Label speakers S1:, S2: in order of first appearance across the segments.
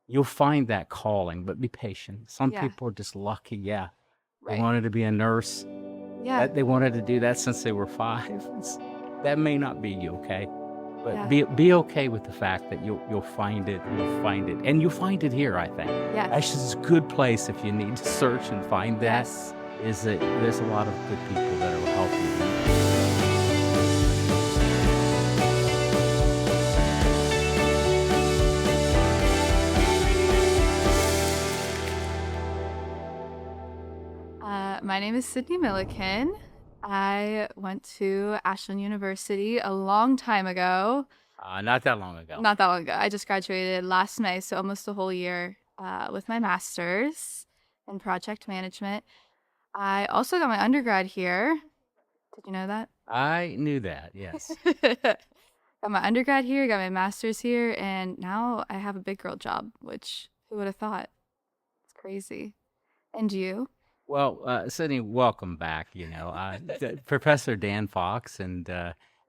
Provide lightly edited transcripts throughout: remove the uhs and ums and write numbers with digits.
S1: you'll find that calling, but be patient. Some
S2: Yeah.
S1: people are just lucky. Yeah. They
S2: Right.
S1: wanted to be a nurse.
S2: Yeah.
S1: That they wanted to do that since they were 5. That may not be you, okay? But
S2: Yeah.
S1: be okay with the fact that you'll find it, and you'll find it here, I think.
S2: Yes.
S1: Ashland's a good place if you need to search and find that,
S2: Yes.
S1: is that there's a lot of good people that will help you.
S2: My name is Sidney Milliken. I went to Ashland University a long time ago.
S1: Not that long ago.
S2: Not that long ago. I just graduated last May, so almost a whole year with my master's in project management. I also got my undergrad here. Did you know that?
S1: I knew that, yes.
S2: Got my undergrad here, got my master's here, and now I have a big girl job, which who would have thought? It's crazy. And you?
S1: Well, Sydney, welcome back. Professor Dan Fox, and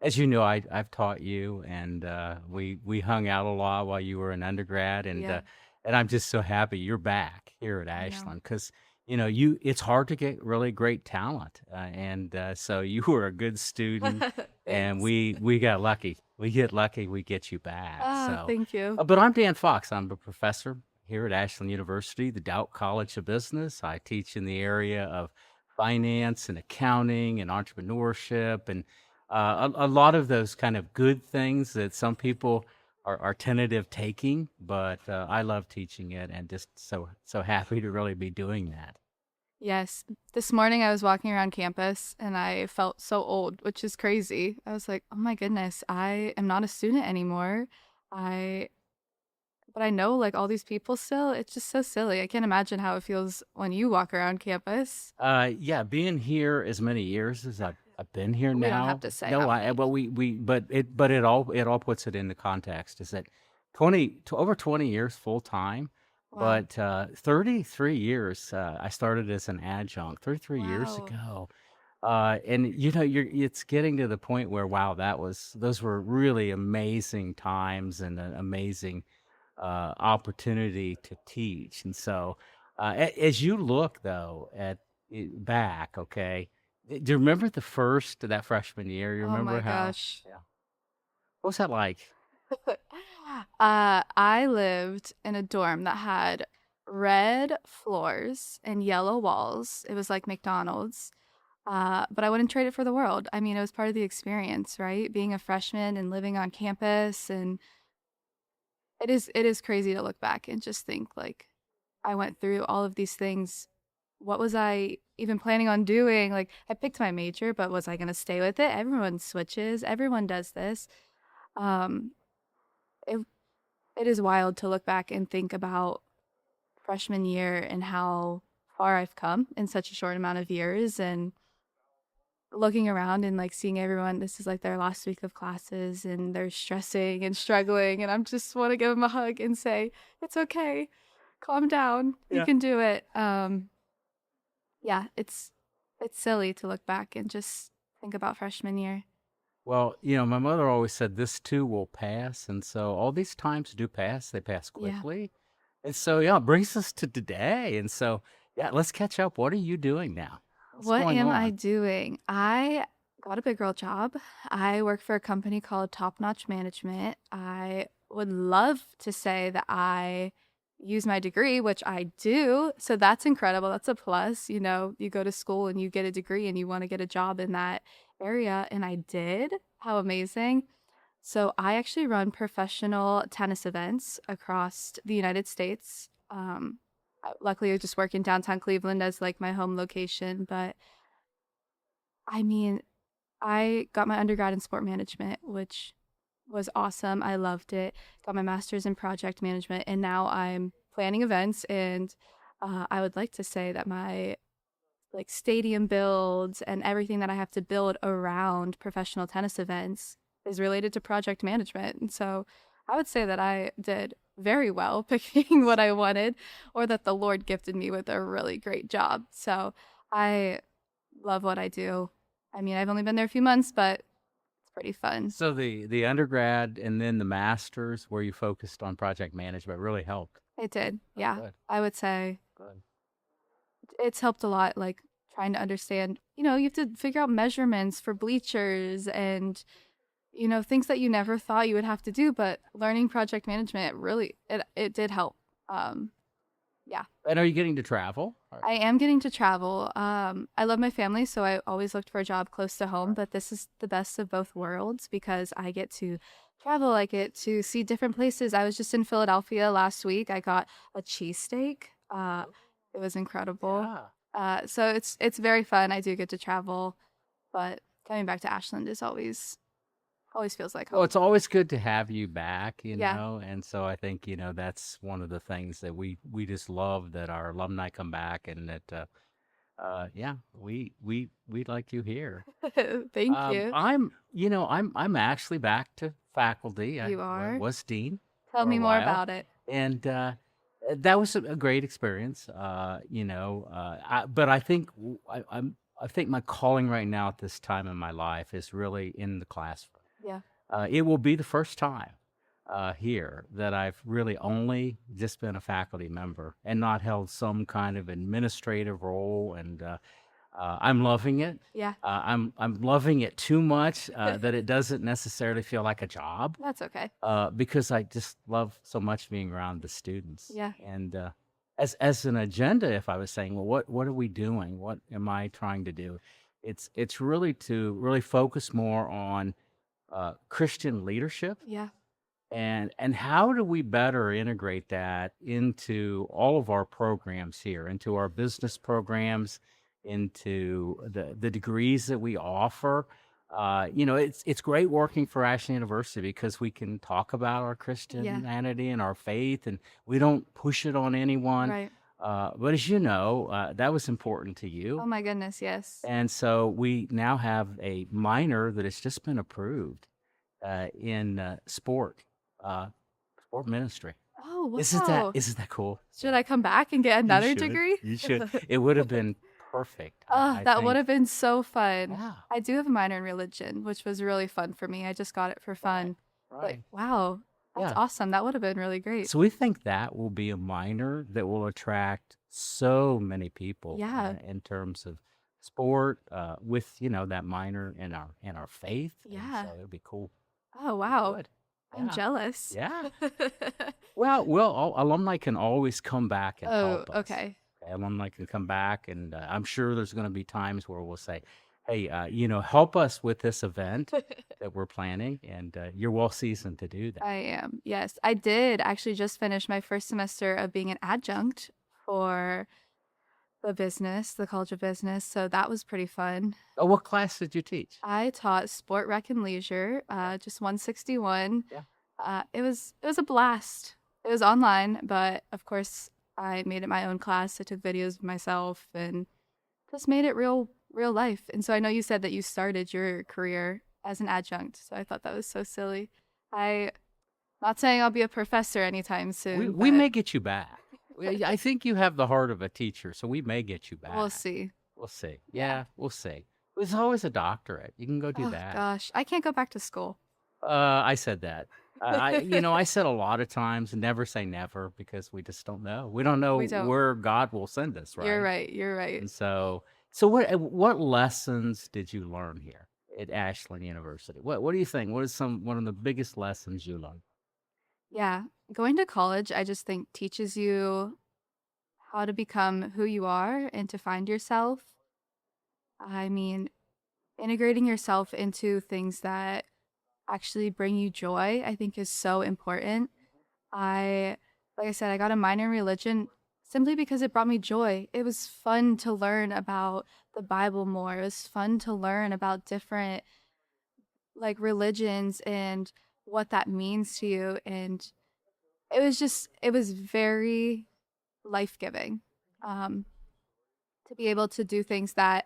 S1: as you know, I've taught you, and we hung out a lot while you were an undergrad,
S2: Yeah,
S1: and I'm just so happy you're back here at
S2: I know.
S1: Ashland because it's hard to get really great talent, and so you were a good student, and
S2: Thanks.
S1: we got lucky. We get lucky, we get you back.
S2: Ah,
S1: So,
S2: thank you.
S1: but I'm Dan Fox. I'm a professor here at Ashland University, the Doubt College of Business. I teach in the area of finance and accounting and entrepreneurship and a lot of those kind of good things that some people are tentative taking, but I love teaching it and just so happy to really be doing that.
S2: Yes, this morning I was walking around campus and I felt so old, which is crazy. I was like, "Oh my goodness, I am not a student anymore." I but I know like all these people still. It's just so silly. I can't imagine how it feels when you walk around campus.
S1: Yeah, being here as many years as I've been here
S2: We don't have
S1: now.
S2: to say
S1: No,
S2: how
S1: I
S2: many.
S1: well but it all puts it into context. Is that 20 to over 20 years full time,
S2: Wow.
S1: but 33 years. I started as an adjunct 33 years
S2: Wow.
S1: ago. And it's getting to the point where wow, those were really amazing times and an amazing opportunity to teach. And so, as you look though at back, okay, do you remember that freshman year? You
S2: Oh
S1: remember
S2: my
S1: how?
S2: gosh.
S1: Yeah. What was that like?
S2: I lived in a dorm that had red floors and yellow walls. It was like McDonald's. But I wouldn't trade it for the world. I mean, it was part of the experience, right? Being a freshman and living on campus, and it is crazy to look back and just think like I went through all of these things. What was I even planning on doing? Like I picked my major, but was I going to stay with it? Everyone switches. Everyone does this. Um, it it is wild to look back and think about freshman year and how far I've come in such a short amount of years and looking around and like seeing everyone this is like their last week of classes and they're stressing and struggling and I'm just want to give them a hug and say it's okay, calm down, you
S1: Yeah.
S2: can do it. Yeah, it's silly to look back and just think about freshman year.
S1: Well, my mother always said this too will pass, and so all these times do pass. They pass
S2: Yeah.
S1: quickly, and so yeah, it brings us to today. And so yeah, let's catch up. What are you doing now? What's
S2: What
S1: going
S2: am I
S1: on?
S2: doing? I got a big girl job. I work for a company called Top Notch Management. I would love to say that I use my degree, which I do. So that's incredible. That's a plus. You know, you go to school and you get a degree and you want to get a job in that area. And I did. How amazing. So I actually run professional tennis events across the United States. Luckily, I just work in downtown Cleveland as like my home location, but I mean, I got my undergrad in sport management, which was awesome. I loved it. Got my master's in project management, and now I'm planning events. And I would like to say that my like stadium builds and everything that I have to build around professional tennis events is related to project management. And so I would say that I did very well picking what I wanted, or that the Lord gifted me with a really great job. So I love what I do. I mean, I've only been there a few months, but it's pretty fun.
S1: So the undergrad and then the masters, where you focused on project management, really helped.
S2: It did.
S1: Oh,
S2: Yeah.
S1: good,
S2: I would say
S1: good.
S2: it's helped a lot, like trying to understand, you have to figure out measurements for bleachers and, things that you never thought you would have to do, but learning project management really it did help. Um, yeah.
S1: And are you getting to travel?
S2: I am getting to travel. I love my family, so I always looked for a job close to home,
S1: Right.
S2: but this is the best of both worlds because I get to travel, I get to see different places. I was just in Philadelphia last week. I got a cheesesteak. It was incredible.
S1: Yeah.
S2: So it's very fun. I do get to travel, but coming back to Ashland is always feels like
S1: Well,
S2: home.
S1: it's always good to have you back,
S2: Yeah.
S1: and so I think, that's one of the things that we just love that our alumni come back and that yeah, we like you here.
S2: Thank you.
S1: I'm actually back to faculty. I
S2: You are.
S1: was dean
S2: Tell
S1: for a
S2: me more
S1: while,
S2: about it.
S1: and that was a great experience. But I think I think my calling right now at this time in my life is really in the classroom.
S2: Yeah.
S1: It will be the first time here that I've really only just been a faculty member and not held some kind of administrative role, and I'm loving it.
S2: Yeah.
S1: I'm loving it too much that it doesn't necessarily feel like a job
S2: That's okay.
S1: because I just love so much being around the students.
S2: Yeah.
S1: And as an agenda, if I was saying, well, what are we doing? What am I trying to do? It's really to really focus more on Christian leadership
S2: Yeah.
S1: and how do we better integrate that into all of our programs here, into our business programs, into the degrees that we offer. It's great working for Ashland University because we can talk about our
S2: Yeah.
S1: Christianity and our faith, and we don't push it on anyone.
S2: Right.
S1: But as you know, that was important to
S2: Oh
S1: you.
S2: my goodness, yes.
S1: And so we now have a minor that has just been approved in uh, sport ministry.
S2: Oh,
S1: Isn't that
S2: wow.
S1: isn't that cool?
S2: Should I come back and get
S1: You
S2: another
S1: should.
S2: degree?
S1: You should. It would have been perfect,
S2: Oh,
S1: I
S2: that would
S1: think.
S2: have been so fun.
S1: Yeah.
S2: I do have a minor in religion, which was really fun for me. I just got it for
S1: Right.
S2: fun. But
S1: Right.
S2: wow, that's
S1: Yeah.
S2: awesome. That would have been really great.
S1: So we think that will be a minor that will attract so many people
S2: Yeah.
S1: in terms of sport with that minor in our faith, and
S2: Yeah.
S1: so it'll be cool.
S2: Oh, wow.
S1: Good.
S2: I'm
S1: Yeah.
S2: jealous.
S1: Yeah. Well, alumni can always come back and
S2: Oh,
S1: help us.
S2: okay.
S1: Okay, alumni can come back, and I'm sure there's going to be times where we'll say, "Hey, help us with this event that we're planning," and you're well seasoned to do that.
S2: I am. Yes, I did actually just finish my first semester of being an adjunct for the College of Business. So that was pretty fun.
S1: Oh, what class did you teach?
S2: I taught sport, rec, and leisure, just 161.
S1: Yeah.
S2: It was a blast. It was online, but of course I made it my own class. I took videos of myself and just made it real life. And so I know you said that you started your career as an adjunct, so I thought that was so silly. I not saying I'll be a professor anytime soon,
S1: We
S2: but
S1: may get you back. I think you have the heart of a teacher, so we may get you back.
S2: we'll see.
S1: We'll see.
S2: Yeah.
S1: Yeah, we'll see. There's always a doctorate. You can go do
S2: Oh
S1: that.
S2: gosh, I can't go back to school.
S1: I said that. I said a lot of times, never say never because we just don't know. We don't know
S2: We don't.
S1: where God will send us,
S2: You're
S1: right?
S2: right. You're right.
S1: And so what lessons did you learn here at Ashland University? What do you think? What is one of the biggest lessons you learned?
S2: Yeah, going to college, I just think teaches you how to become who you are and to find yourself. I mean, integrating yourself into things that actually bring you joy, I think is so important. Like I said, I got a minor in religion simply because it brought me joy. It was fun to learn about the Bible more. It was fun to learn about different like religions and what that means to you. And it was very life-giving. Um, to be able to do things that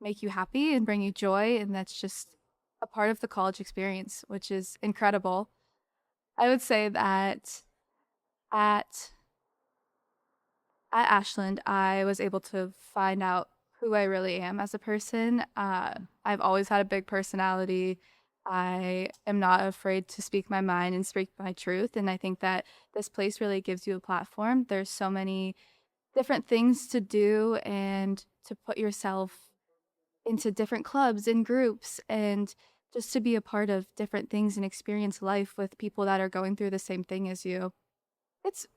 S2: make you happy and bring you joy. And that's just a part of the college experience, which is incredible. I would say that at Ashland, I was able to find out who I really am as a person. I've always had a big personality. I am not afraid to speak my mind and speak my truth. And I think that this place really gives you a platform. There's so many different things to do and to put yourself into different clubs and groups and just to be a part of different things and experience life with people that are going through the same thing as you.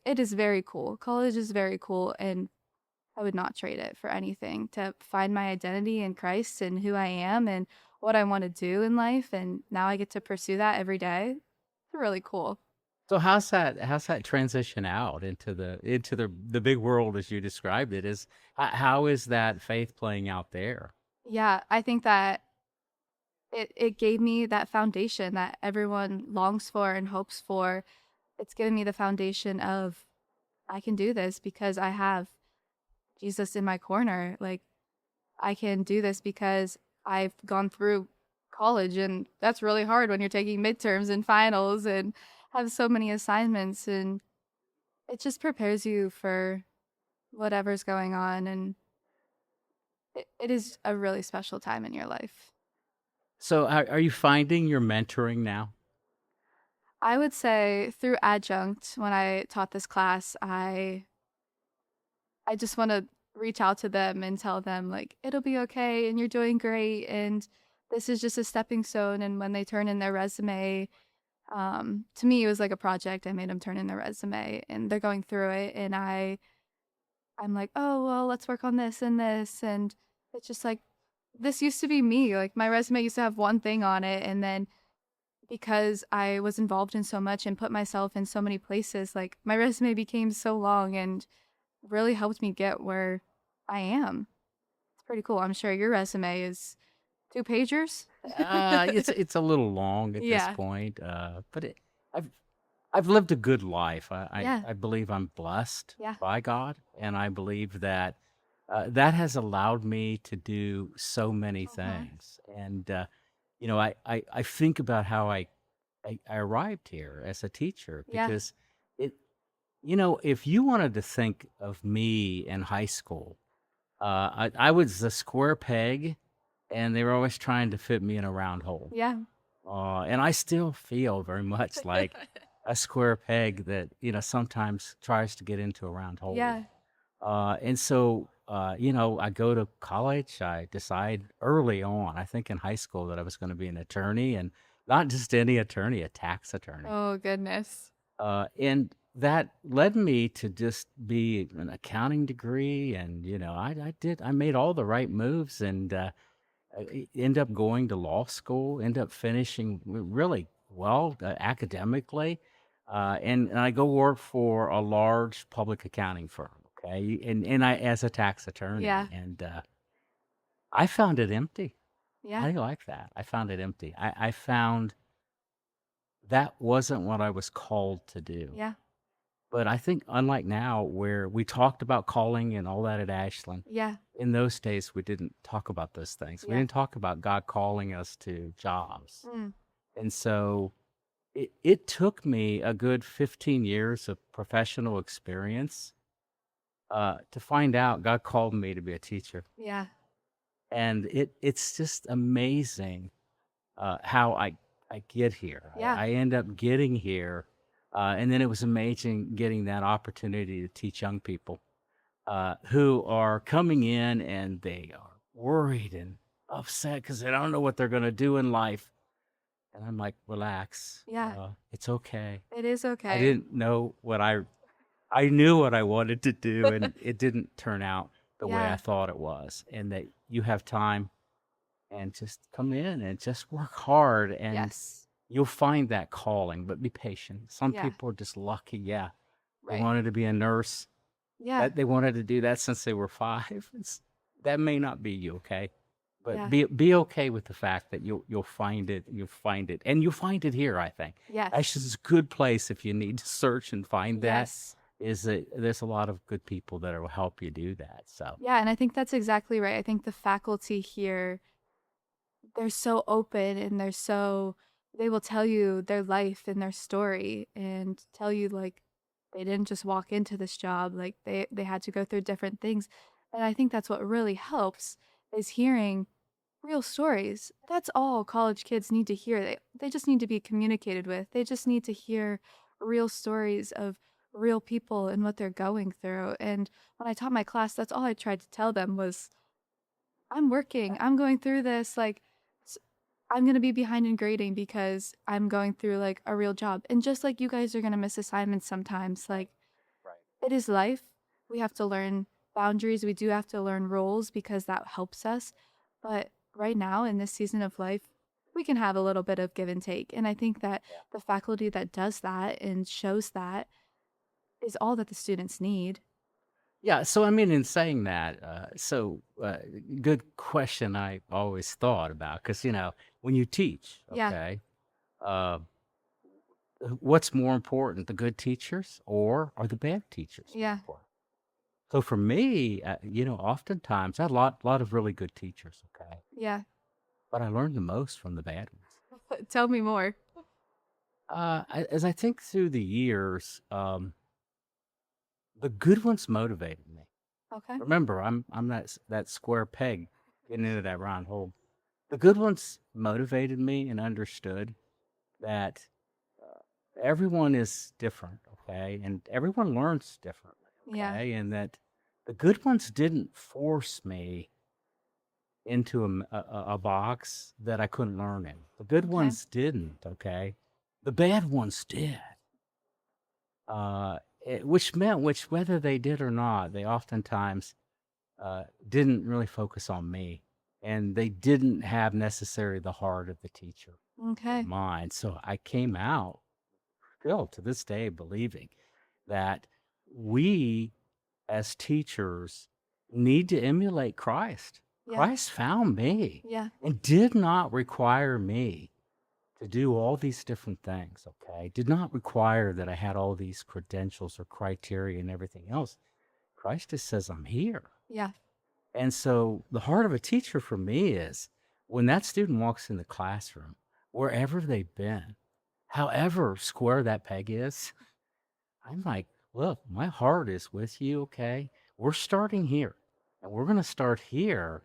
S2: It is very cool. College is very cool, and I would not trade it for anything to find my identity in Christ and who I am and what I want to do in life, and now I get to pursue that every day. It's really cool.
S1: So how's that transition out into the big world as you described it? How is that faith playing out there?
S2: Yeah, I think that it gave me that foundation that everyone longs for and hopes for. It's given me the foundation of I can do this because I have Jesus in my corner. Like I can do this because I've gone through college, and that's really hard when you're taking midterms and finals and have so many assignments, and it just prepares you for whatever's going on, and it is a really special time in your life.
S1: So are you finding you're mentoring now?
S2: I would say through adjunct when I taught this class, I just want to reach out to them and tell them like it'll be okay and you're doing great and this is just a stepping stone. And when they turn in their resume, to me it was like a project. I made them turn in their resume and they're going through it, and I'm like, oh well, let's work on this and this, and it's just like this used to be me. Like my resume used to have one thing on it, and then because I was involved in so much and put myself in so many places, like my resume became so long and really helped me get where I am. It's pretty cool. I'm sure your resume is 2 pagers.
S1: It's a little long at this
S2: Yeah.
S1: point, but I've I've lived a good life.
S2: Yeah.
S1: I believe I'm blessed
S2: Yeah.
S1: by God, and I believe that that has allowed me to do so many
S2: Uh-huh.
S1: things. And I think about how I arrived here as a teacher
S2: Yeah.
S1: because it if you wanted to think of me in high school, I was a square peg, and they were always trying to fit me in a round hole.
S2: Yeah.
S1: And I still feel very much like a square peg that, sometimes tries to get into a round hole.
S2: Yeah.
S1: And so, I go to college. I decide early on, I think in high school, that I was going to be an attorney, and not just any attorney, a tax attorney.
S2: Oh goodness.
S1: And that led me to just be an accounting degree. And, I made all the right moves, and end up going to law school, end up finishing really well academically, and I go work for a large public accounting firm. Okay, and I as a tax attorney,
S2: Yeah.
S1: and I found it empty.
S2: Yeah.
S1: How do you like that? I found it empty. I found that wasn't what I was called to do.
S2: Yeah.
S1: But I think unlike now, where we talked about calling and all that at Ashland,
S2: Yeah.
S1: in those days, we didn't talk about those things. We
S2: Yeah.
S1: didn't talk about God calling us to jobs.
S2: Mm.
S1: And so it took me a good 15 years of professional experience to find out God called me to be a teacher.
S2: Yeah.
S1: And it's just amazing how I get here.
S2: Yeah.
S1: I end up getting here. And then it was amazing getting that opportunity to teach young people who are coming in and they are worried and upset because they don't know what they're going to do in life. And I'm like, relax.
S2: Yeah.
S1: It's okay.
S2: It is
S1: I
S2: okay.
S1: didn't know I knew what I wanted to do, and it didn't turn out the way I
S2: Yeah.
S1: thought it was. And that you have time and just come in and just work hard, and
S2: Yes.
S1: you'll find that calling, but be patient. Some
S2: Yeah.
S1: people are just lucky. Yeah. They
S2: Right.
S1: wanted to be a nurse.
S2: Yeah.
S1: That they wanted to do that since they were 5. That may not be you, okay? But
S2: Yeah.
S1: be okay with the fact that you'll find it, and you'll find it here, I think.
S2: Yes.
S1: Actually, it's a good place if you need to search and find that,
S2: Yes.
S1: is that there's a lot of good people that will help you do that, so
S2: Yeah, and I think that's exactly right. I think the faculty here, they're so open and they will tell you their life and their story and tell you like they didn't just walk into this job, like they had to go through different things. And I think that's what really helps is hearing real stories. That's all college kids need to hear. They just need to be communicated with. They just need to hear real stories of real people and what they're going through. And when I taught my class, that's all I tried to tell them was, I'm working. I'm going through this. Like, s- I'm going to be behind in grading because I'm going through like a real job. And just like you guys are going to miss assignments sometimes, like
S1: Right.
S2: it is life. We have to learn boundaries. We do have to learn roles because that helps us. But right now, in this season of life, we can have a little bit of give and take. And I think that
S1: Yeah.
S2: the faculty that does that and shows that is all that the students need.
S1: Yeah, so I mean, in saying that, good question I always thought about because, when you teach,
S2: Yeah.
S1: okay, uh, what's more important, the good teachers or are the bad teachers more
S2: Yeah.
S1: important? So for me, oftentimes I had a lot of really good teachers, okay,
S2: Yeah.
S1: but I learned the most from the bad ones.
S2: Tell me more.
S1: As I think through the years, the good ones motivated me.
S2: Okay.
S1: Remember, I'm that square peg getting into that round hole. The good ones motivated me and understood that uh, everyone is different, okay, and everyone learns differently,
S2: Yeah.
S1: okay, and that the good ones didn't force me into a box that I couldn't learn in. The good
S2: Okay.
S1: ones didn't, okay. The bad ones did. Uh, which whether they did or not, they oftentimes didn't really focus on me, and they didn't have necessarily the heart of the teacher in
S2: Okay.
S1: mind. So I came out still to this day believing that we as teachers need to emulate Christ.
S2: Yeah.
S1: Christ found me
S2: Yeah.
S1: and did not require me to do all these different things, okay? Did not require that I had all these credentials or criteria and everything else. Christ just says, I'm here.
S2: Yeah.
S1: And so the heart of a teacher for me is when that student walks in the classroom, wherever they've been, however square that peg is, I'm like, look, my heart is with you, okay? We're starting here and we're going to start here.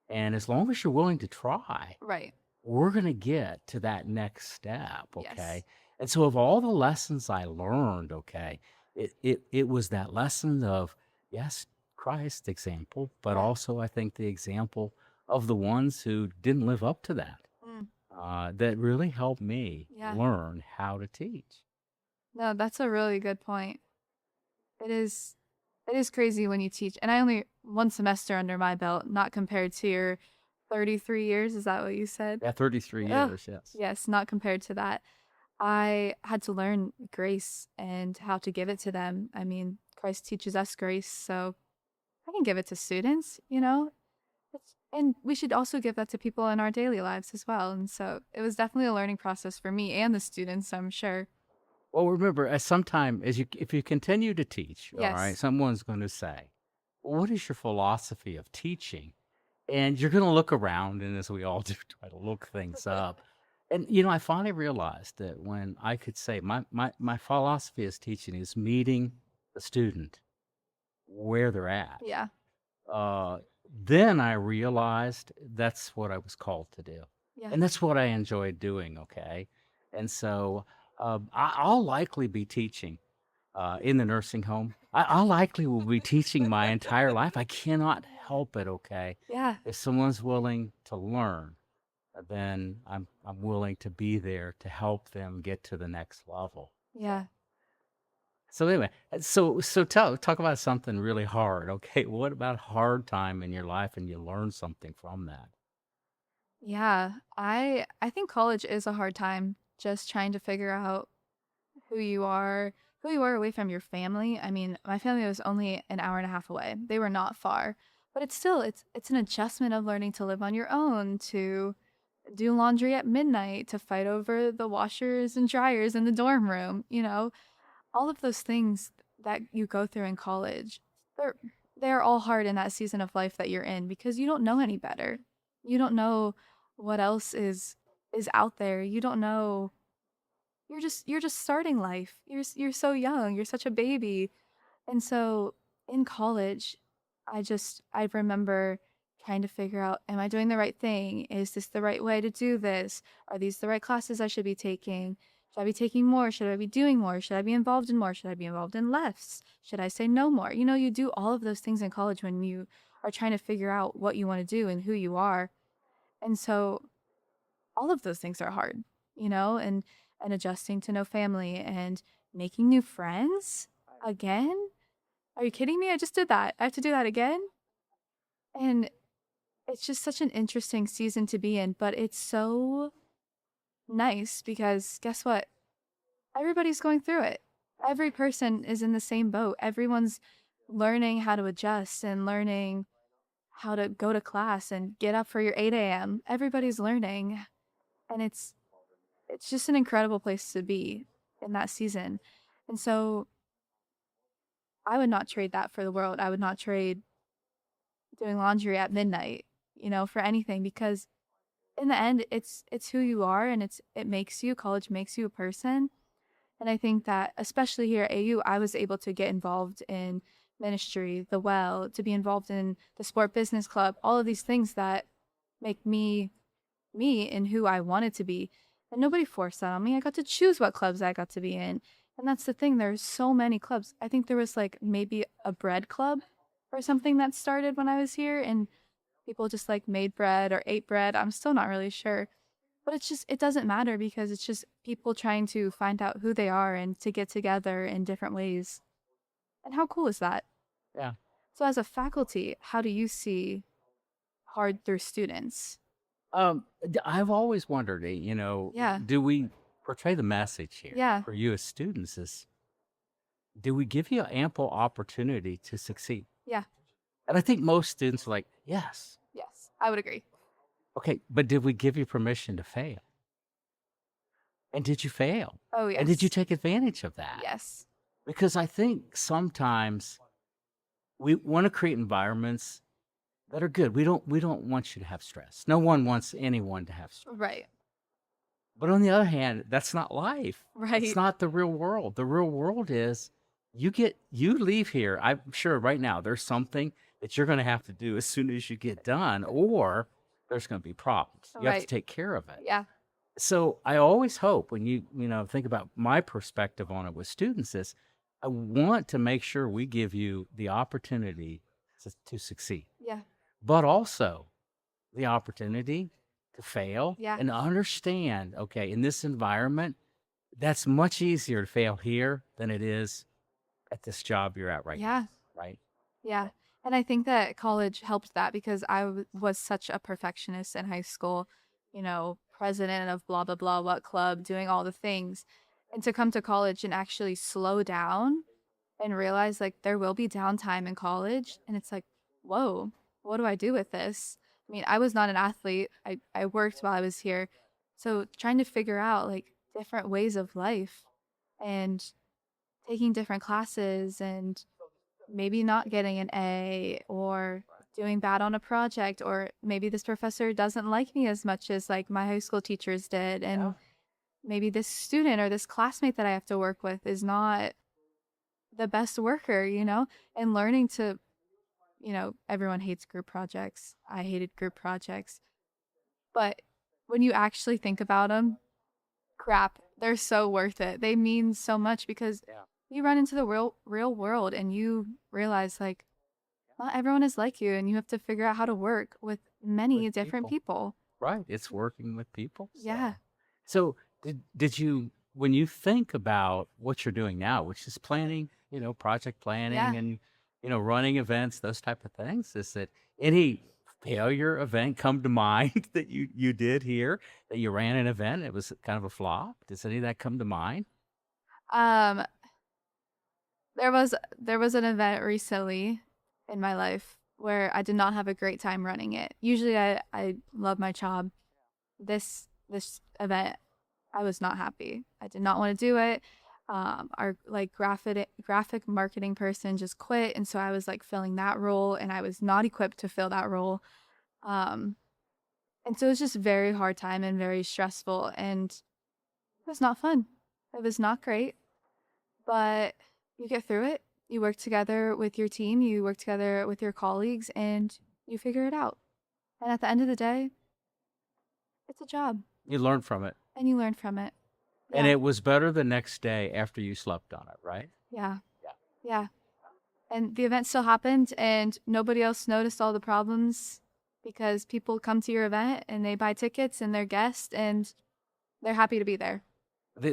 S1: And as long as you're willing to try,
S2: Right.
S1: we're going to get to that next step, okay?
S2: Yes.
S1: And so of all the lessons I learned, okay, it was that lesson of, yes, Christ's example, but
S2: Yeah.
S1: also I think the example of the ones who didn't live up to that,
S2: Mm.
S1: that really helped me
S2: Yeah.
S1: learn how to teach.
S2: No, that's a really good point. It is it is crazy when you teach. And I only one semester under my belt, not compared to your 33 years. Is that what you said?
S1: Yeah, 33
S2: Oh,
S1: years, yes.
S2: yes, not compared to that. I had to learn grace and how to give it to them. I mean, Christ teaches us grace, so I can give it to students, you know? And we should also give that to people in our daily lives as well. And so it was definitely a learning process for me and the students, I'm sure.
S1: Well, remember, as sometime as you if you continue to teach, all right,
S2: Yes.
S1: someone's going to say, well, "What is your philosophy of teaching?" And you're going to look around, and as we all do, try to look things up. And I finally realized that when I could say my philosophy as teaching is meeting the student where they're at.
S2: Yeah.
S1: Uh, then I realized that's what I was called to do,
S2: Yeah.
S1: and that's what I enjoyed doing. Okay, and so I'll likely be teaching in the nursing home. I likely will be teaching my entire life. I cannot help it. Okay,
S2: Yeah.
S1: if someone's willing to learn, then I'm willing to be there to help them get to the next level. So.
S2: Yeah.
S1: So anyway, so talk about something really hard. Okay, what about hard time in your life and you learn something from that?
S2: Yeah. I think college is a hard time just trying to figure out who you are, who you are away from your family. I mean, my family was only an hour and a half away. They were not far. But it's still it's an adjustment of learning to live on your own, to do laundry at midnight, to fight over the washers and dryers in the dorm room, you know? All of those things that you go through in college, they're they're all hard in that season of life that you're in because you don't know any better. You don't know what else is out there. You don't know you're just starting life. You're so young. You're such a baby. And so in college, I remember trying to figure out, am I doing the right thing? Is this the right way to do this? Are these the right classes I should be taking? Should I be taking more? Should I be doing more? Should I be involved in more? Should I be involved in less? Should I say no more? You know, you do all of those things in college when you are trying to figure out what you want to do and who you are. And so all of those things are hard, you know, and adjusting to no family and making new friends again. Are you kidding me? I just did that. I have to do that again. And it's just such an interesting season to be in, but it's so nice because guess what? Everybody's going through it. Every person is in the same boat. Everyone's learning how to adjust and learning how to go to class and get up for your 8 a.m. Everybody's learning. And it's just an incredible place to be in that season. And so I would not trade that for the world. I would not trade doing laundry at midnight, you know, for anything because in the end it's who you are and it makes you college makes you a person. And I think that especially here at AU, I was able to get involved in ministry, the well, to be involved in the sport business club, all of these things that make me me and who I wanted to be. And nobody forced that on me. I got to choose what clubs I got to be in. And that's the thing. There's so many clubs. I think there was like maybe a bread club or something that started when I was here and people just like made bread or ate bread. I'm still not really sure. But it's just, it doesn't matter because it's just people trying to find out who they are and to get together in different ways. And how cool is that?
S1: Yeah.
S2: So, as a faculty, how do you see hard through students?
S1: I've always wondered,
S2: Yeah.
S1: do we portray the message here
S2: Yeah.
S1: for you as students is, do we give you ample opportunity to succeed?
S2: Yeah.
S1: And I think most students are like, yes.
S2: Yes. I would agree.
S1: Okay, but did we give you permission to fail? And did you fail?
S2: Oh,
S1: And did you
S2: yes.
S1: take advantage of that?
S2: Yes.
S1: Because I think sometimes we want to create environments that are good. We don't want you to have stress. No one wants anyone to have stress.
S2: Right.
S1: But on the other hand, that's not life. It's
S2: Right.
S1: not the real world. The real world is you leave here. I'm sure right now there's something that you're going to have to do as soon as you get done, or there's going to be problems. You have to
S2: Right.
S1: take care of it.
S2: Yeah.
S1: So I always hope when you think about my perspective on it with students is I want to make sure we give you the opportunity to succeed,
S2: Yeah.
S1: but also the opportunity to fail
S2: Yeah.
S1: and understand, okay, in this environment, that's much easier to fail here than it is at this job you're at right now,
S2: Yeah.
S1: right?
S2: Yeah. And I think that college helped that because was such a perfectionist in high school, you know, president of blah, blah, blah, what club, doing all the things. And to come to college and actually slow down and realize like there will be downtime in college. And it's like, whoa, what do I do with this? I mean, I was not an athlete. I worked while I was here. So trying to figure out like different ways of life and taking different classes and maybe not getting an A or doing bad on a project or maybe this professor doesn't like me as much as like my high school teachers did and
S1: Yeah.
S2: maybe this student or this classmate that I have to work with is not the best worker, you know, and learning to, you know, everyone hates group projects. I hated group projects. But when you actually think about them, crap, they're so worth it. They mean so much because
S1: Yeah.
S2: you run into the real world and you realize like not everyone is like you and you have to figure out how to work with many
S1: With
S2: different people.
S1: Right. It's working with people.
S2: Yeah.
S1: So did you when you think about what you're doing now, which is planning, project planning
S2: Yeah.
S1: and running events, those type of things, is that any failure event come to mind that you did here that you ran an event, it was kind of a flop? Does any of that come to mind?
S2: Um there was an event recently in my life where I did not have a great time running it. Usually I love my job. This event I was not happy. I did not want to do it. Our like graphic marketing person just quit, and so I was like filling that role, and I was not equipped to fill that role. Um, and so it was just very hard time and very stressful, and it was not fun. It was not great, but you get through it. You work together with your team. You work together with your colleagues, and you figure it out. And at the end of the day, it's a job
S1: You learn from it.
S2: and you learn from it.
S1: And
S2: Yeah.
S1: it was better the next day after you slept on it, right?
S2: Yeah.
S1: Yeah.
S2: Yeah. And the event still happened and nobody else noticed all the problems because people come to your event and they buy tickets and they're guests and they're happy to be there.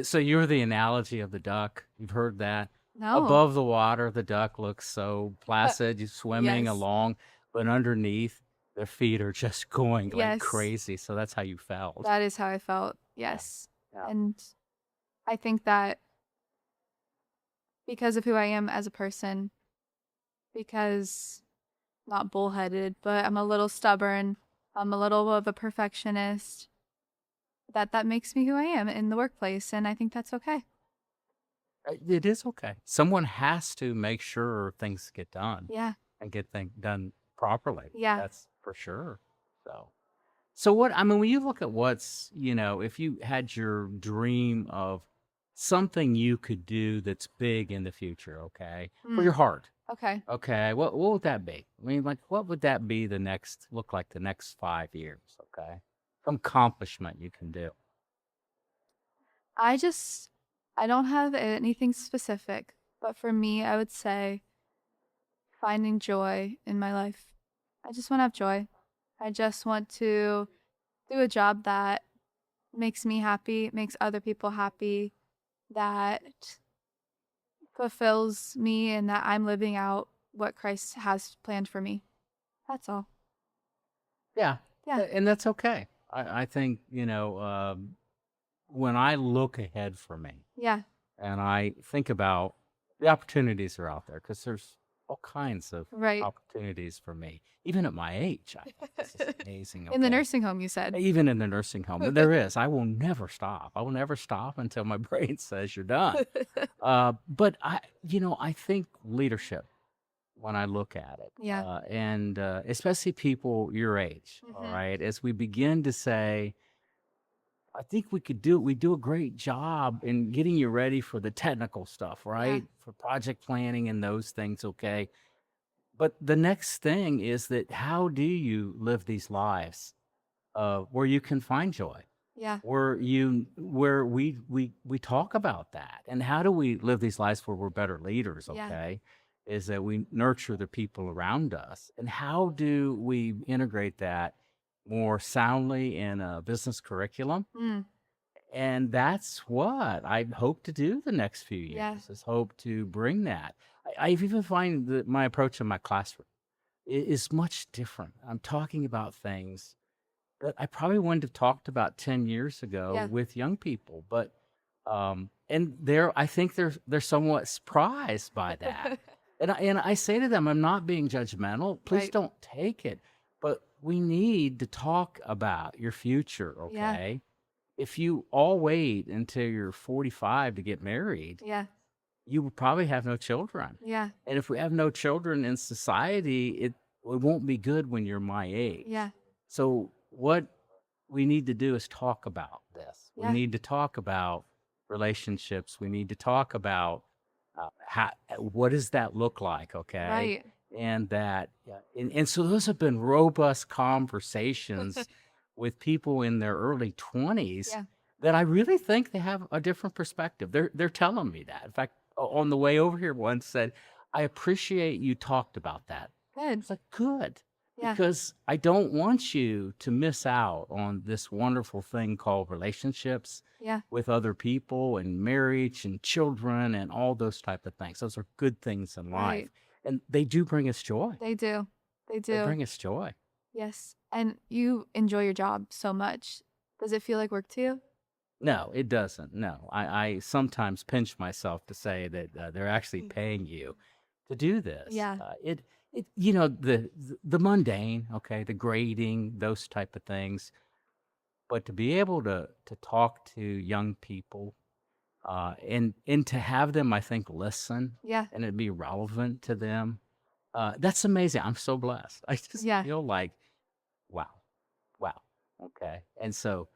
S1: So you're the analogy of the duck. You've heard that.
S2: No.
S1: Above the water, the duck looks so placid, you're swimming
S2: Yes.
S1: along, but underneath, their feet are just going like
S2: Yes.
S1: crazy. So that's how you felt.
S2: That is how I felt. Yes.
S1: Yeah.
S2: And I think that because of who I am as a person, because not bullheaded, but I'm a little stubborn, I'm a little of a perfectionist, that makes me who I am in the workplace, and I think that's okay.
S1: It is okay. Someone has to make sure things get done
S2: Yeah.
S1: and get things done properly.
S2: Yeah.
S1: That's for sure. So what, I mean, when you look at what's, if you had your dream of something you could do that's big in the future, okay, for your heart,
S2: Okay.
S1: okay, what would that be? I mean, like, what would that be look like the next 5 years, okay? Some accomplishment you can do.
S2: I don't have anything specific, but for me, I would say finding joy in my life. I just want to have joy. I just want to do a job that makes me happy, makes other people happy, that fulfills me, and that I'm living out what Christ has planned for me. That's all.
S1: Yeah.
S2: Yeah.
S1: And that's okay. I think, when I look ahead for me,
S2: Yeah.
S1: and I think about the opportunities that are out there, because there's all kinds of
S2: Right.
S1: opportunities for me, even at my age. I think this is amazing.
S2: In the
S1: okay?
S2: nursing home, you said.
S1: Even in the nursing home, there is. I will never stop. I will never stop until my brain says you're done. But I think leadership when I look at it,
S2: Yeah.
S1: and especially people your age. All right, as we begin to say, I think we do a great job in getting you ready for the technical stuff, right? For project planning and those things, okay? But the next thing is that how do you live these lives where you can find joy?
S2: Yeah.
S1: Where we talk about that. And how do we live these lives where we're better leaders,
S2: Yeah.
S1: okay? Is that we nurture the people around us. And how do we integrate that more soundly in a business curriculum? And that's what I hope to do the next few years.
S2: Yeah.
S1: Is hope to bring that. I even find that my approach in my classroom is much different. I'm talking about things that I probably wouldn't have talked about 10 years ago
S2: Yeah.
S1: with young people, but and I think they're somewhat surprised by that. And I say to them, I'm not being judgmental. Please
S2: Right.
S1: don't take it. But we need to talk about your future,
S2: Yeah.
S1: okay? If you all wait until you're 45 to get married,
S2: Yeah.
S1: you will probably have no children.
S2: Yeah.
S1: And if we have no children in society, it won't be good when you're my age.
S2: Yeah.
S1: So what we need to do is talk about this. We
S2: Yeah.
S1: need to talk about relationships. We need to talk about what does that look like, okay?
S2: Right.
S1: And and so those have been robust conversations with people in their early 20s
S2: Yeah.
S1: that I really think they have a different perspective. They're telling me that. In fact, on the way over here, one said, "I appreciate you talked about that."
S2: Good.
S1: It's like, good.
S2: Yeah.
S1: Because I don't want you to miss out on this wonderful thing called relationships
S2: Yeah.
S1: with other people and marriage and children and all those type of things. Those are good things in life.
S2: Right.
S1: And they do bring us joy.
S2: They do. They
S1: They
S2: do.
S1: bring us joy.
S2: Yes. And you enjoy your job so much. Does it feel like work to you?
S1: No, it doesn't. No, I sometimes pinch myself to say that they're actually paying you to do this.
S2: Yeah.
S1: The mundane, okay, the grading, those type of things. But to be able to talk to young people, and to have them, I think, listen
S2: Yeah.
S1: and it be relevant to them, that's amazing. I'm so blessed. I just
S2: Yeah.
S1: feel like, wow, wow, okay. And so,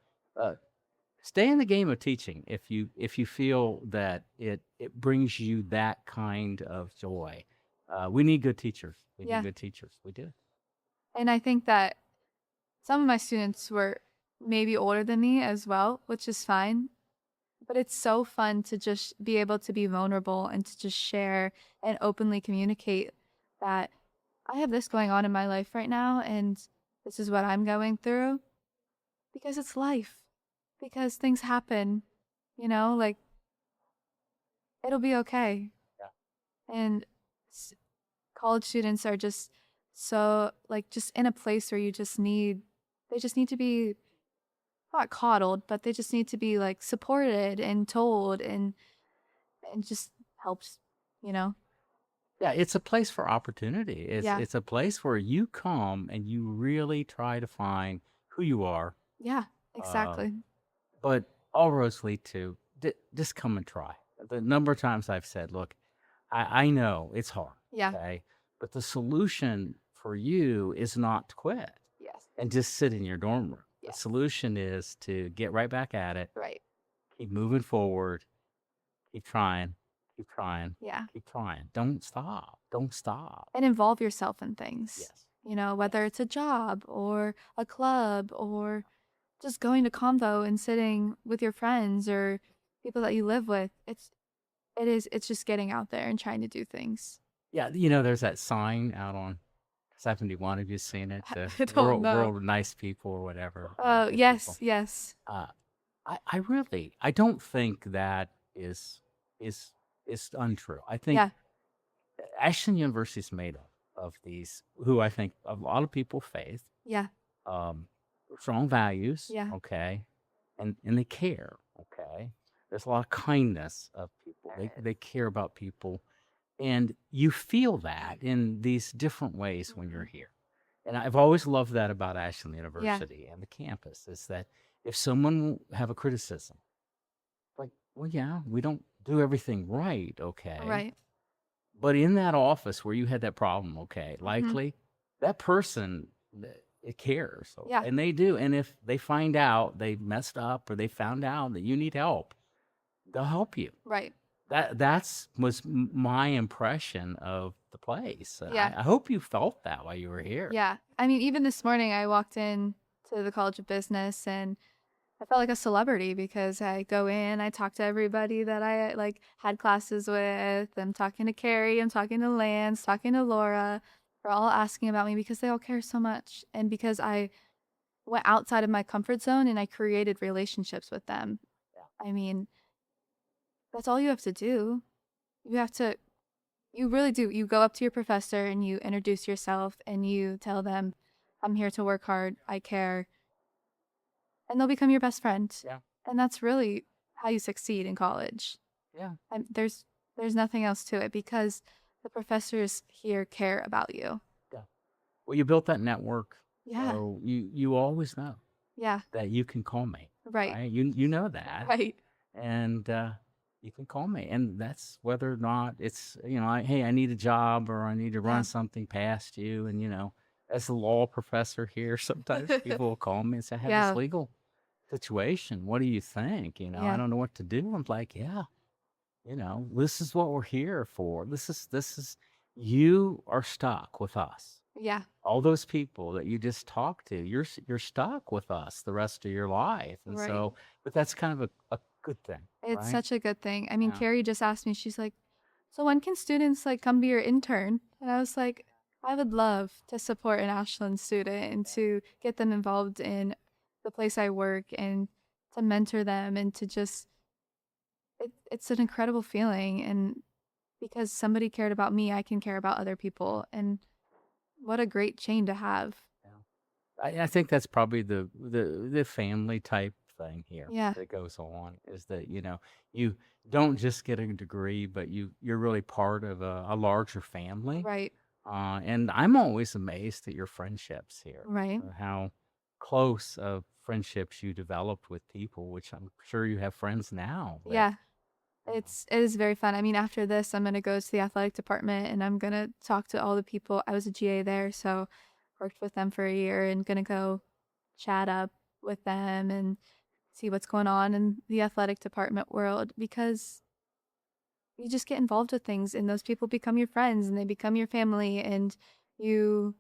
S1: stay in the game of teaching if you feel that it brings you that kind of joy. We need good teachers. We
S2: Yeah.
S1: need good teachers. We do.
S2: And I think that some of my students were maybe older than me as well, which is fine. But it's so fun to just be able to be vulnerable and to just share and openly communicate that I have this going on in my life right now and this is what I'm going through because it's life. Because things happen, like it'll be okay.
S1: Yeah.
S2: And college students are just so like just in a place where they just need to be not coddled, but they just need to be like supported and told and just helped, you know?
S1: Yeah, it's a place for opportunity. It's
S2: Yeah.
S1: it's a place where you come and you really try to find who you are.
S2: Yeah,
S1: Um,
S2: exactly.
S1: but all roads lead to just come and try. The number of times I've said, look, I know it's hard,
S2: Yeah.
S1: okay? But the solution for you is not to quit
S2: Yes.
S1: and just sit in your dorm room. The
S2: Yeah.
S1: solution is to get right back at it,
S2: Right.
S1: keep moving forward, keep trying, keep trying,
S2: Yeah.
S1: keep trying. Don't stop. Don't stop.
S2: And involve yourself in things.
S1: Yes.
S2: Whether
S1: Yes.
S2: it's a job or a club or just going to convo and sitting with your friends or people that you live with. It's just getting out there and trying to do things.
S1: Yeah, there's that sign out on 71. Have you seen it?
S2: I don't
S1: World
S2: know.
S1: World of Nice People or whatever.
S2: Oh,
S1: Good
S2: yes,
S1: people.
S2: yes.
S1: Uh, I don't think that is is untrue. I think
S2: Yeah.
S1: Ashland University is made up of these who I think a lot of people faith,
S2: Yeah.
S1: um, strong values,
S2: Yeah.
S1: okay, and they care, okay. There's a lot of kindness of people. They care about people, and you feel that in these different ways when you're
S2: Mhm.
S1: here. And I've always loved that about Ashland
S2: Yeah.
S1: University and the campus is that if someone will have a criticism, like, well, yeah, we don't do everything right, okay.
S2: Right.
S1: But in that office where you had that problem, okay,
S2: Mhm.
S1: likely that person it cares,
S2: Yeah.
S1: and they do. And if they find out they messed up or they found out that you need help, they'll help you.
S2: Right.
S1: That's was my impression of the place. And
S2: Yeah.
S1: I hope you felt that while you were here.
S2: Yeah. I mean, even this morning I walked in to the College of Business and I felt like a celebrity because I go in, I talk to everybody that I like had classes with. I'm talking to Carrie, I'm talking to Lance, talking to Laura. They're all asking about me because they all care so much and because I went outside of my comfort zone and I created relationships with them.
S1: Yeah.
S2: I mean, that's all you have to do. You have to You really do. You go up to your professor and you introduce yourself and you tell them, I'm here to work hard. I care. And they'll become your best friend.
S1: Yeah.
S2: And that's really how you succeed in college.
S1: Yeah.
S2: There's nothing else to it because the professors here care about you.
S1: Yeah. Well, you built that network,
S2: Yeah.
S1: so you always know
S2: Yeah.
S1: that you can call me,
S2: Right.
S1: right? You know that,
S2: Right.
S1: and you can call me, and that's whether or not it's hey, I need a job or I need to run
S2: Yeah.
S1: something past you, and as a law professor here, sometimes people will call me and say, I have this
S2: Yeah.
S1: legal situation. What do you think? I
S2: Yeah.
S1: don't know what to do. I'm like, yeah, this is what we're here for. This is you are stuck with us.
S2: Yeah.
S1: All those people that you just talked to, you're stuck with us the rest of your life. And
S2: Right.
S1: so, but that's kind of a good thing,
S2: It's
S1: right?
S2: such a good thing. I mean,
S1: Yeah.
S2: Carrie just asked me, she's like, so when can students like come be your intern? And I was like, I would love to support an Ashland student and to get them involved in the place I work and to mentor them and to just it's an incredible feeling and because somebody cared about me, I can care about other people and what a great chain to have.
S1: I think that's probably the family type thing here
S2: Yeah.
S1: that goes on is that, you don't just get a degree, but you're really part of a larger family.
S2: Right.
S1: And I'm always amazed at your friendships here,
S2: Right.
S1: how close of friendships you developed with people, which I'm sure you have friends now.
S2: Yeah. It is very fun. I mean, after this, I'm gonna go to the athletic department and I'm gonna talk to all the people. I was a GA there, so worked with them for a year and gonna go chat up with them and see what's going on in the athletic department world because you just get involved with things and those people become your friends and they become your family and you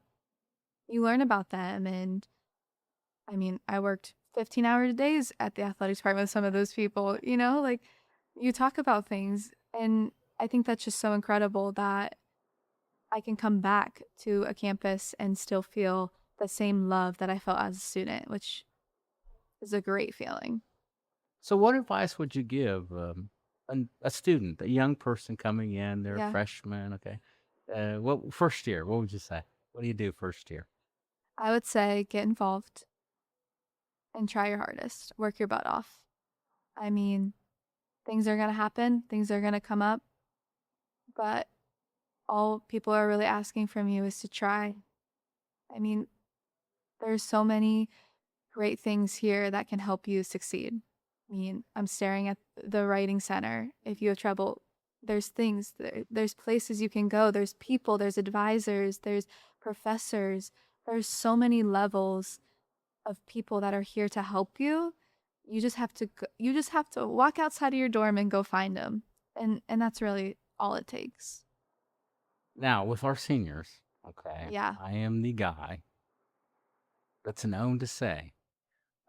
S2: you learn about them and I mean, I worked 15-hour days at the athletics department with some of those people, like you talk about things. And I think that's just so incredible that I can come back to a campus and still feel the same love that I felt as a student, which is a great feeling.
S1: So, what advice would you give a student, a young person coming in? They're a
S2: Yeah.
S1: freshman. Okay. What first year? What would you say? What do you do first year?
S2: I would say get involved and try your hardest. Work your butt off. I mean, things are going to happen, things are going to come up, but all people are really asking from you is to try. I mean, there's so many great things here that can help you succeed. I mean, I'm staring at the writing center. If you have trouble, there's things, there's places you can go, there's people, there's advisors, there's professors, there's so many levels of people that are here to help you. You just have to walk outside of your dorm and go find them. And that's really all it takes.
S1: Now, with our seniors, okay,
S2: Yeah.
S1: I am the guy that's known to say,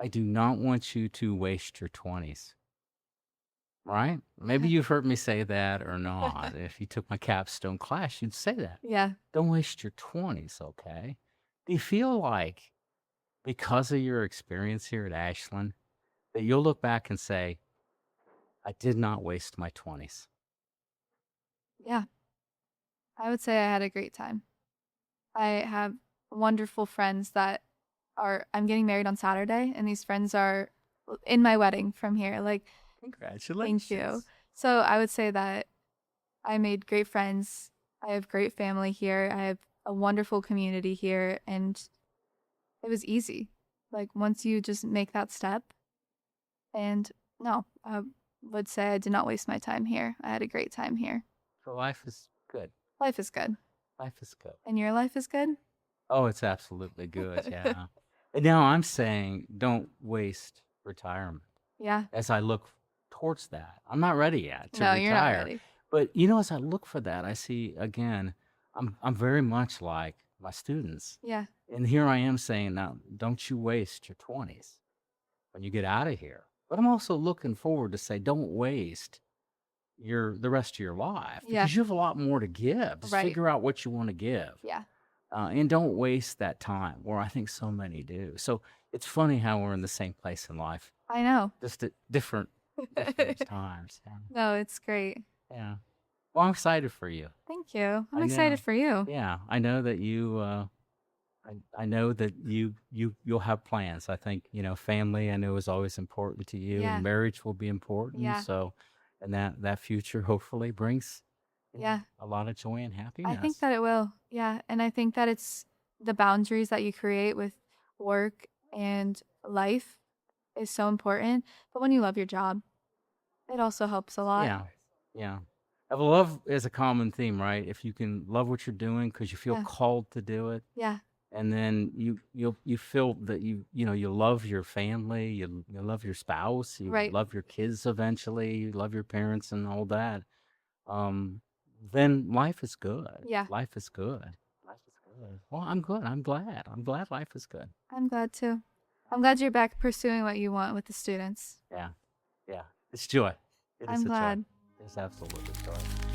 S1: I do not want you to waste your 20s. Right? Maybe you've heard me say that or not. If you took my capstone class, you'd say that.
S2: Yeah.
S1: Don't waste your 20s, okay? Do you feel like because of your experience here at Ashland that you'll look back and say, I did not waste my 20s?
S2: Yeah. I would say I had a great time. I have wonderful friends that I'm getting married on Saturday, and these friends are in my wedding from here. Like, thank you.
S1: Congratulations.
S2: So I would say that I made great friends. I have great family here. I have a wonderful community here, and it was easy. Like, once you just make that step, and no, I would say I did not waste my time here. I had a great time here.
S1: So life is good.
S2: Life is good.
S1: Life is good.
S2: And your life is good?
S1: Oh, it's absolutely good. Yeah. And now I'm saying don't waste retirement.
S2: Yeah.
S1: As I look towards that, I'm not ready yet to
S2: No, you're not
S1: retire.
S2: ready.
S1: But as I look for that, I see again, I'm very much like my students.
S2: Yeah.
S1: And here I am saying, now, don't you waste your 20s when you get out of here. But I'm also looking forward to say, don't waste the rest of your life
S2: Yeah.
S1: because you have a lot more to give. Just
S2: Right.
S1: figure out what you want to give.
S2: Yeah.
S1: And don't waste that time, where I think so many do. So it's funny how we're in the same place in life,
S2: I know.
S1: just at different times. Yeah.
S2: No, it's great.
S1: Yeah. Well, I'm excited for you.
S2: Thank you. I'm
S1: I
S2: excited
S1: know.
S2: for you.
S1: Yeah, I know that you. I know that you'll have plans. I think family. I know is always important to you,
S2: Yeah.
S1: and marriage will be important.
S2: Yeah.
S1: So, and that future hopefully brings
S2: Yeah.
S1: a lot of joy and
S2: I
S1: happiness.
S2: think that it will. Yeah. And I think that it's the boundaries that you create with work and life is so important. But when you love your job, it also helps a lot.
S1: Yeah, yeah. Love is a common theme, right? If you can love what you're doing because you feel
S2: Yeah.
S1: called to do it,
S2: Yeah.
S1: and then you feel that you love your family, you love your spouse, you
S2: Right.
S1: love your kids eventually, you love your parents and all that. Then life is good.
S2: Yeah.
S1: Life is good. Life is good. Well, I'm good. I'm glad. I'm glad life is good.
S2: I'm glad too. I'm glad you're back pursuing what you want with the students.
S1: Yeah, yeah. It's joy. It is
S2: I'm
S1: a joy.
S2: glad.
S1: It's absolutely joy.